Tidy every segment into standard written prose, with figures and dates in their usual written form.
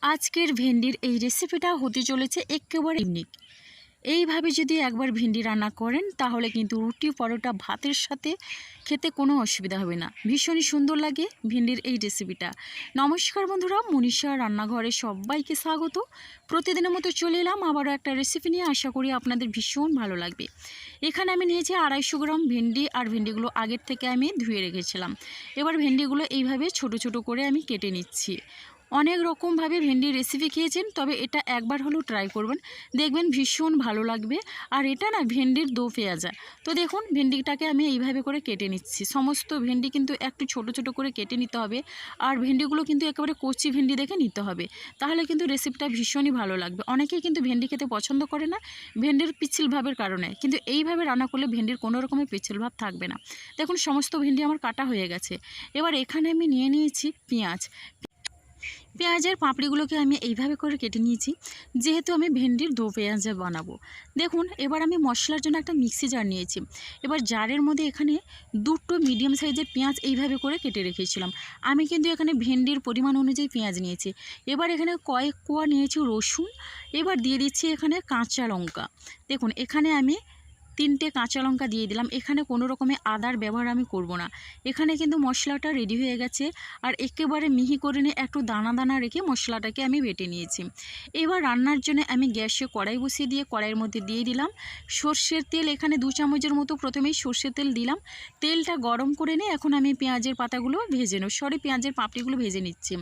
আজকের ভেন্ডির এই রেসিপিটা হতে চলেছে একেবারে ইউনিক। এইভাবে যদি একবার ভেন্ডি রান্না করেন তাহলে কিন্তু রুটি পরোটা ভাতের সাথে খেতে কোনো অসুবিধা হবে না। ভীষণই সুন্দর লাগে ভেন্ডির এই রেসিপিটা। নমস্কার বন্ধুরা, মনীষা রান্নাঘরে সবাইকে স্বাগত। প্রতিদিনের মতো চলে এলাম আবারও একটা রেসিপি নিয়ে। আশা করি আপনাদের ভীষণ ভালো লাগবে। এখানে আমি নিয়েছি 250 গ্রাম ভেন্ডি, আর ভেন্ডিগুলো আগের থেকে আমি ধুয়ে রেখেছিলাম। এবার ভেন্ডিগুলো এইভাবে ছোট ছোট করে আমি কেটে নিচ্ছি। অনেক রকমভাবে ভেন্ডির রেসিপি খেয়েছেন, তবে এটা একবার হলেও ট্রাই করবেন, দেখবেন ভীষণ ভালো লাগবে। আর এটা না ভেন্ডির দো পেঁয়াজা। তো দেখুন ভেন্ডিটাকে আমি এইভাবে করে কেটে নিচ্ছি। সমস্ত ভেন্ডি কিন্তু একটু ছোট ছোট করে কেটে নিতে হবে, আর ভেন্ডিগুলো কিন্তু একেবারে কচি ভেন্ডি দেখে নিতে হবে, তাহলে কিন্তু রেসিপিটা ভীষণই ভালো লাগবে। অনেকেই কিন্তু ভেন্ডি খেতে পছন্দ করে না ভেন্ডির পিচ্ছিল ভাবের কারণে, কিন্তু এইভাবে রান্না করলে ভেন্ডির কোনো রকমের পিচ্ছিল ভাব থাকবে না। দেখুন সমস্ত ভেন্ডি আমার কাটা হয়ে গেছে। এবার এখানে আমি নিয়ে নিয়েছি পেঁয়াজ। পেঁয়াজের পাপড়িগুলোকে আমি এইভাবে করে কেটে নিয়েছি, যেহেতু আমি ভেন্ডির দো পেঁয়াজা বানাবো। দেখুন এবার আমি মশলার জন্য একটা মিক্সি জার নিয়েছি। এবার জারের মধ্যে এখানে দুটো মিডিয়াম সাইজের পেঁয়াজ এইভাবে করে কেটে রেখেছিলাম। আমি কিন্তু এখানে ভেন্ডির পরিমাণ অনুযায়ী পেঁয়াজ নিয়েছি। এবার এখানে কয়েক কোয়া নিয়েছি রসুন। এবার দিয়ে দিচ্ছি এখানে কাঁচা লঙ্কা। দেখুন এখানে আমি 3টে কাঁচা লঙ্কা দিয়ে দিলাম। এখানে কোনো রকমের আদার ব্যবহার আমি করব না। এখানে কিন্তু মশলাটা রেডি হয়ে গেছে, আর একেবারে মিহি করে নিয়ে একটু দানা দানা রেখে মশলাটাকে আমি বেটে নিয়েছি। এবার রান্নার জন্য আমি গ্যাসে কড়াই বসিয়ে দিয়ে কড়াইয়ের মধ্যে দিয়ে দিলাম সর্ষের তেল। এখানে 2 চামচের মতো প্রথমেই সর্ষের তেল দিলাম। তেলটা গরম করে নিয়ে এখন আমি পেঁয়াজের পাতাগুলো ভেজে নেব, পেঁয়াজের পাপড়িগুলো ভেজে নিচ্ছি।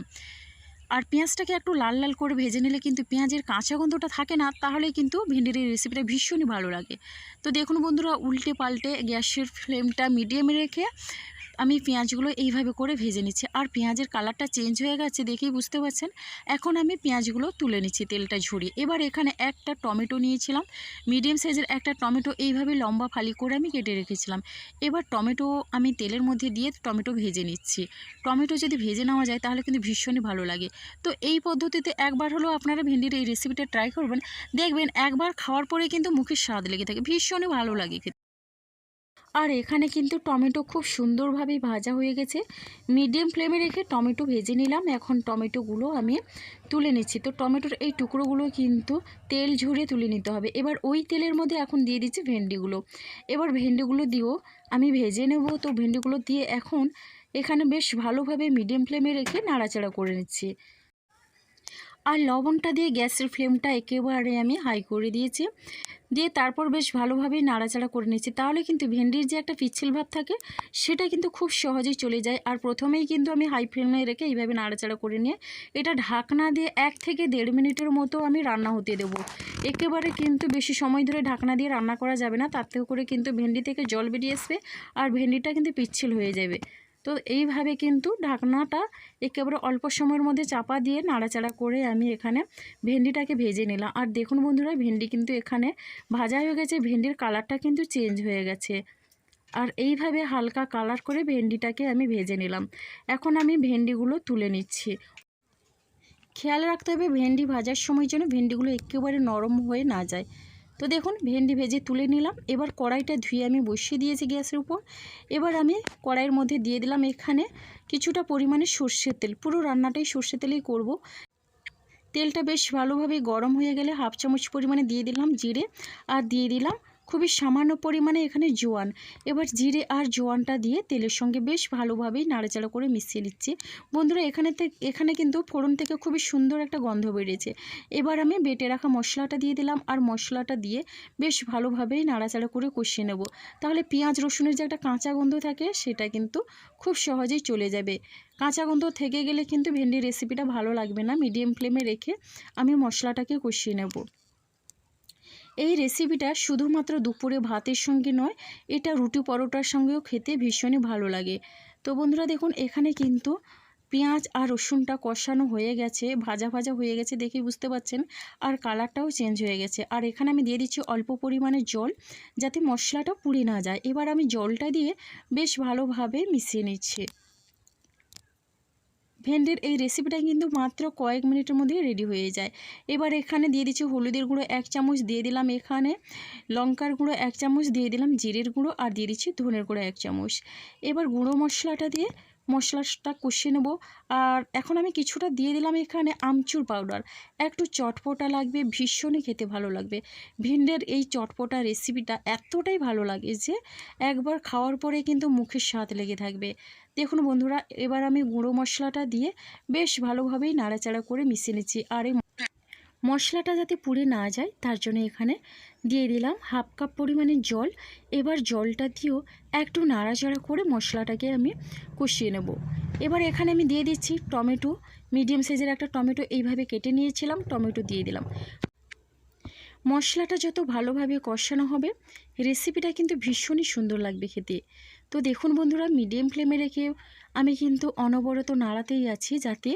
আর পেঁয়াজটাকে একটু লাল লাল করে ভেজে নিলে কিন্তু পেঁয়াজের কাঁচা গন্ধটা থাকে না, তাহলে কিন্তু ভেন্ডির এই রেসিপিটা ভীষণই ভালো লাগে। তো দেখুন বন্ধুরা, উল্টে পাল্টে গ্যাসের ফ্লেমটা মিডিয়ামে রেখে আমি পেঁয়াজগুলো এইভাবে করে ভেজে নিচ্ছি। আর পেঁয়াজের কালারটা চেঞ্জ হয়ে গেছে দেখেই বুঝতে পারছেন। এখন আমি পেঁয়াজগুলো তুলে নিচ্ছি তেলটা ঝরিয়ে। এবার এখানে একটা টমেটো নিয়েছিলাম, মিডিয়াম সাইজের একটা টমেটো এইভাবে লম্বা ফালি করে আমি কেটে রেখেছিলাম। এবার টমেটো আমি তেলের মধ্যে দিয়ে টমেটো ভেজে নিচ্ছি। টমেটো যদি ভেজে নেওয়া যায় তাহলে কিন্তু ভীষণই ভালো লাগে। তো এই পদ্ধতিতে একবার হলেও আপনারা ভেন্ডির এই রেসিপিটা ট্রাই করবেন, দেখবেন একবার খাওয়ার পরে কিন্তু মুখে স্বাদ লেগে থাকে, ভীষণই ভালো লাগে খেতে। আর এখানে কিন্তু টমেটো খুব সুন্দরভাবেই ভাজা হয়ে গেছে। মিডিয়াম ফ্লেমে রেখে টমেটো ভেজে নিলাম। এখন টমেটোগুলো আমি তুলে নিচ্ছি। তো টমেটোর এই টুকরোগুলো কিন্তু তেল ঝরিয়ে তুলে নিতে হবে। এবার ওই তেলের মধ্যে এখন দিয়ে দিচ্ছি ভেন্ডিগুলো। এবার ভেন্ডিগুলো দিয়েও আমি ভেজে নেব। তো ভেন্ডিগুলো দিয়ে এখন এখানে বেশ ভালোভাবে মিডিয়াম ফ্লেমে রেখে নাড়াচাড়া করে নিচ্ছি। আর লবণটা দিয়ে গ্যাসের ফ্লেমটা একেবারে আমি হাই করে দিয়েছি, দিয়ে তারপর বেশ ভালোভাবে নাড়াচাড়া করে নিচ্ছি। তাহলে কিন্তু ভেন্ডির যে একটা পিচ্ছিল ভাব থাকে সেটা কিন্তু খুব সহজেই চলে যায়। আর প্রথমেই কিন্তু আমি হাই ফ্লেমে রেখে এইভাবে নাড়াচাড়া করে নিয়ে এটা ঢাকনা দিয়ে 1 থেকে 1.5 মিনিটের মতো আমি রান্না হতে দেবো। একেবারে কিন্তু বেশি সময় ধরে ঢাকনা দিয়ে রান্না করা যাবে না, তাতে করে কিন্তু ভেন্ডি থেকে জল বেরিয়ে আসবে আর ভেন্ডিটা কিন্তু পিচ্ছিল হয়ে যাবে। তো এইভাবে কিন্তু ঢাকনাটা একেবারে অল্প সময়ের মধ্যে চাপা দিয়ে নাড়াচাড়া করে আমি এখানে ভেন্ডিটাকে ভেজে নিলাম। আর দেখুন বন্ধুরা, ভেন্ডি কিন্তু এখানে ভাজা হয়ে গেছে, ভেন্ডির কালারটা কিন্তু চেঞ্জ হয়ে গেছে। আর এইভাবে হালকা কালার করে ভেন্ডিটাকে আমি ভেজে নিলাম। এখন আমি ভেন্ডিগুলো তুলে নিচ্ছি। খেয়াল রাখতে হবে ভেন্ডি ভাজার সময় যেন ভেন্ডিগুলো একেবারে নরম হয়ে না যায়। তো দেখুন ভেন্ডি ভেজে তুলে নিলাম। এবার কড়াইটা ধুয়ে আমি বসিয়ে দিয়েছি গ্যাসের উপর। এবার আমি কড়াইয়ের মধ্যে দিয়ে দিলাম এখানে কিছুটা পরিমাণে সর্ষের তেল। পুরো রান্নাটাই সর্ষের তেলেই করব। তেলটা বেশ ভালোভাবে গরম হয়ে গেলে 1/2 চামচ পরিমাণে দিয়ে দিলাম জিরে, আর দিয়ে দিলাম খুবই সামান্য পরিমাণে এখানে জোয়ান। এবার জিরে আর জোয়ানটা দিয়ে তেলের সঙ্গে বেশ ভালোভাবেই নাড়াচাড়া করে মিশিয়ে নিচ্ছি। বন্ধুরা এখানে কিন্তু ফোড়ন থেকে খুবই সুন্দর একটা গন্ধ বেরিয়েছে। এবার আমি বেটে রাখা মশলাটা দিয়ে দিলাম, আর মশলাটা দিয়ে বেশ ভালোভাবেই নাড়াচাড়া করে কষিয়ে নেব। তাহলে পেঁয়াজ রসুনের যে একটা কাঁচা গন্ধ থাকে সেটা কিন্তু খুব সহজেই চলে যাবে। কাঁচা গন্ধ থেকে গেলে কিন্তু ভেন্ডির রেসিপিটা ভালো লাগবে না। মিডিয়াম ফ্লেমে রেখে আমি মশলাটাকে কষিয়ে নেব। এই রেসিপিটা শুধুমাত্র দুপুরে ভাতের সঙ্গে নয়, এটা রুটি পরোটার সঙ্গেও খেতে ভীষণই ভালো লাগে। তো বন্ধুরা দেখুন এখানে কিন্তু পেঁয়াজ আর রসুনটা কষানো হয়ে গেছে, ভাজা ভাজা হয়ে গেছে দেখেই বুঝতে পাচ্ছেন। আর কালারটাও চেঞ্জ হয়ে গেছে। আর এখানে আমি দিয়ে দিচ্ছি অল্প পরিমাণে জল, যাতে মশলাটা পুড়ে না যায়। এবার আমি জলটা দিয়ে বেশ ভালোভাবে মিশিয়ে নিচ্ছি। ভেন্ডির এই রেসিপিটা কিন্তু মাত্র কয়েক মিনিটের মধ্যে রেডি হয়ে যায়। এবার এখানে দিয়ে দিচ্ছি হলুদের গুঁড়ো 1 চামচ, দিয়ে দিলাম এখানে লঙ্কার গুঁড়ো 1 চামচ, দিয়ে দিলাম জিরের গুঁড়ো, আর দিয়ে দিচ্ছি ধনের গুঁড়ো 1 চামচ। এবার গুঁড়ো মশলাটা দিয়ে মশলাটা কষিয়ে নেব। আর এখন আমি কিছুটা দিয়ে দিলাম এখানে আমচুর পাউডার। একটু চটপটা লাগবে, ভীষণই খেতে ভালো লাগবে। ভিন্ডির এই চটপটা রেসিপিটা এতটাই ভালো লাগে যে একবার খাওয়ার পরে কিন্তু মুখের স্বাদ লেগে থাকবে। দেখুন বন্ধুরা, এবার আমি গুঁড়ো মশলাটা দিয়ে বেশ ভালোভাবেই নাড়াচাড়া করে মিশিয়ে নিচ্ছি। আর এই মশলাটা যাতে পুড়ে না যায় তার জন্য এখানে দিয়ে দিলাম হাফ কাপ পরিমাণে জল। এবার জলটা দিয়েও একটু নাড়াচাড়া করে মশলাটাকে আমি কষিয়ে নেব। এবার এখানে আমি দিয়ে দিচ্ছি টমেটো, মিডিয়াম সাইজের একটা টমেটো এইভাবে কেটে নিয়েছিলাম, টমেটো দিয়ে দিলাম। মশলাটা যত ভালোভাবে কষানো হবে রেসিপিটা কিন্তু ভীষণই সুন্দর লাগবে খেতে। তো দেখুন বন্ধুরা, মিডিয়াম ফ্লেমে রেখে আমি কিন্তু অনবরত নাড়াতেই আছি যাতে।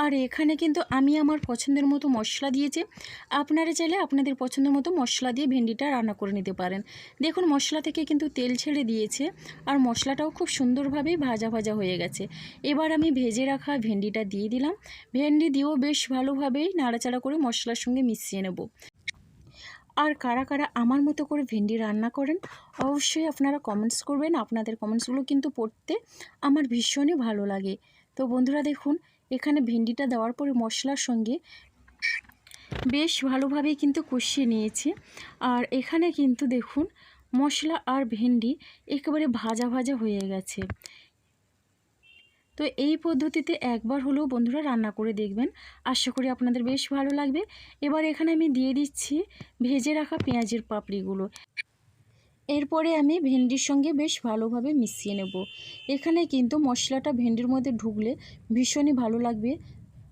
আর এখানে কিন্তু আমি আমার পছন্দের মতো মশলা দিয়েছি। আপনারা চাইলে আপনাদের পছন্দের মতো মশলা দিয়ে ভেন্ডিটা রান্না করে নিতে পারেন। দেখুন মশলা থেকে কিন্তু তেল ছেড়ে দিয়েছে আর মশলাটাও খুব সুন্দরভাবেই ভাজা ভাজা হয়ে গেছে। এবার আমি ভেজে রাখা ভেন্ডিটা দিয়ে দিলাম। ভেন্ডি দিয়েও বেশ ভালোভাবেই নাড়াচাড়া করে মশলার সঙ্গে মিশিয়ে নেব। আর কারা কারা আমার মতো করে ভেন্ডি রান্না করেন অবশ্যই আপনারা কমেন্টস করবেন। আপনাদের কমেন্টসগুলো কিন্তু পড়তে আমার ভীষণই ভালো লাগে। তো বন্ধুরা দেখুন, এখানে ভেন্ডিটা দেওয়ার পরে মশলার সঙ্গে বেশ ভালোভাবেই কিন্তু কষিয়ে নিয়েছি। আর এখানে কিন্তু দেখুন মশলা আর ভেন্ডি একেবারে ভাজা ভাজা হয়ে গেছে। তো এই পদ্ধতিতে একবার হলেও বন্ধুরা রান্না করে দেখবেন, আশা করি আপনাদের বেশ ভালো লাগবে। এবার এখানে আমি দিয়ে দিচ্ছি ভেজে রাখা পেঁয়াজের পাপড়িগুলো। এরপরে আমি ভেন্ডির সঙ্গে বেশ ভালোভাবে মিশিয়ে নেব। এখানে কিন্তু মশলাটা ভেন্ডির মধ্যে ঢুকলে ভীষণই ভালো লাগবে।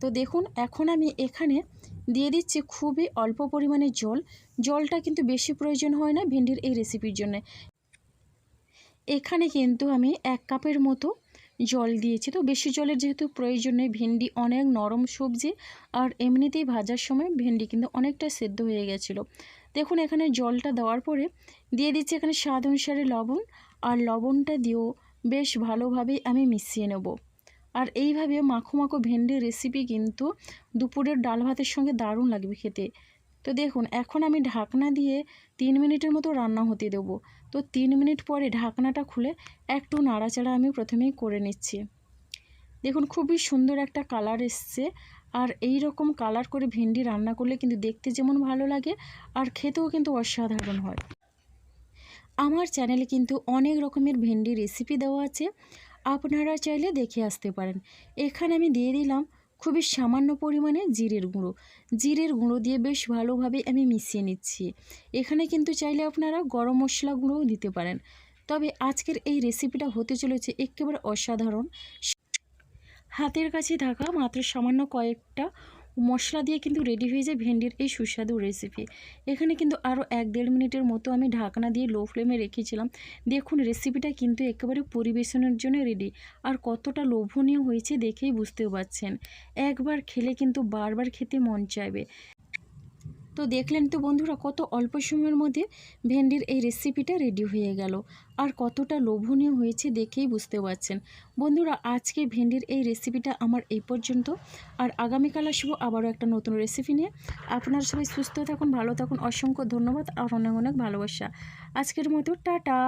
তো দেখুন এখন আমি এখানে দিয়ে দিচ্ছি খুবই অল্প পরিমাণে জল। জলটা কিন্তু বেশি প্রয়োজন হয় না ভেন্ডির এই রেসিপির জন্য। এখানে কিন্তু আমি 1 কাপের মতো জল দিয়েছি। তো বেশি জলের যেহেতু প্রয়োজন নেই, ভেন্ডি অনেক নরম সবজি আর এমনিতেই ভাজার সময় ভেন্ডি কিন্তু অনেকটা সেদ্ধ হয়ে গেছিলো। দেখুন এখানে জলটা দেওয়ার পরে দিয়ে দিচ্ছি এখানে স্বাদ অনুসারে লবণ। আর লবণটা দিয়েও বেশ ভালোভাবেই আমি মিশিয়ে নেব। আর এইভাবে মাখো মাখো ভেন্ডির রেসিপি কিন্তু দুপুরের ডাল ভাতের সঙ্গে দারুণ লাগবে খেতে। তো দেখুন এখন আমি ঢাকনা দিয়ে 3 মিনিটের মতো রান্না হতে দেব। তো 3 মিনিট পরে ঢাকনাটা খুলে একটু নাড়াচাড়া আমি প্রথমেই করে নিচ্ছি। দেখুন খুবই সুন্দর একটা কালার এসছে। আর এই রকম কালার করে ভেন্ডি রান্না করলে কিন্তু দেখতে যেমন ভালো লাগে আর খেতেও কিন্তু অসাধারণ হয়। আমার চ্যানেলে কিন্তু অনেক রকমের ভেন্ডি রেসিপি দেওয়া আছে, আপনারা চাইলে দেখে আসতে পারেন। এখানে আমি দিয়ে দিলাম খুবই সামান্য পরিমাণে জিরের গুঁড়ো। জিরের গুঁড়ো দিয়ে বেশ ভালোভাবে আমি মিশিয়ে নিচ্ছি। এখানে কিন্তু চাইলে আপনারা গরম মশলা গুঁড়োও দিতে পারেন। তবে আজকের এই রেসিপিটা হতে চলেছে একেবারে অসাধারণ। হাতের কাছে থাকা মাত্র সামান্য কয়েকটা মশলা দিয়ে কিন্তু রেডি হয়ে যায় ভেন্ডির এই সুস্বাদু রেসিপি। এখানে কিন্তু আরও 1-1.5 মিনিটের মতো আমি ঢাকনা দিয়ে লো ফ্লেমে রেখেছিলাম। দেখুন রেসিপিটা কিন্তু একেবারে পরিবেশনের জন্য রেডি। আর কতটা লোভনীয় হয়েছে দেখেই বুঝতেও পারছেন। একবার খেলে কিন্তু বারবার খেতে মন চাইবে। তো দেখলেন তো বন্ধুরা, কত অল্প সময়ের মধ্যে ভেন্ডির এই রেসিপিটা রেডি হয়ে গেল। আর কতটা লোভনীয় হয়েছে দেখেই বুঝতে পারছেন। বন্ধুরা আজকে ভেন্ডির এই রেসিপিটা আমার এই পর্যন্ত। আর আগামীকাল আসবো আবারও একটা নতুন রেসিপি নিয়ে। আপনারা সবাই সুস্থ থাকুন, ভালো থাকুন। অসংখ্য ধন্যবাদ আর অনেক অনেক ভালোবাসা। আজকের মতো টাটা।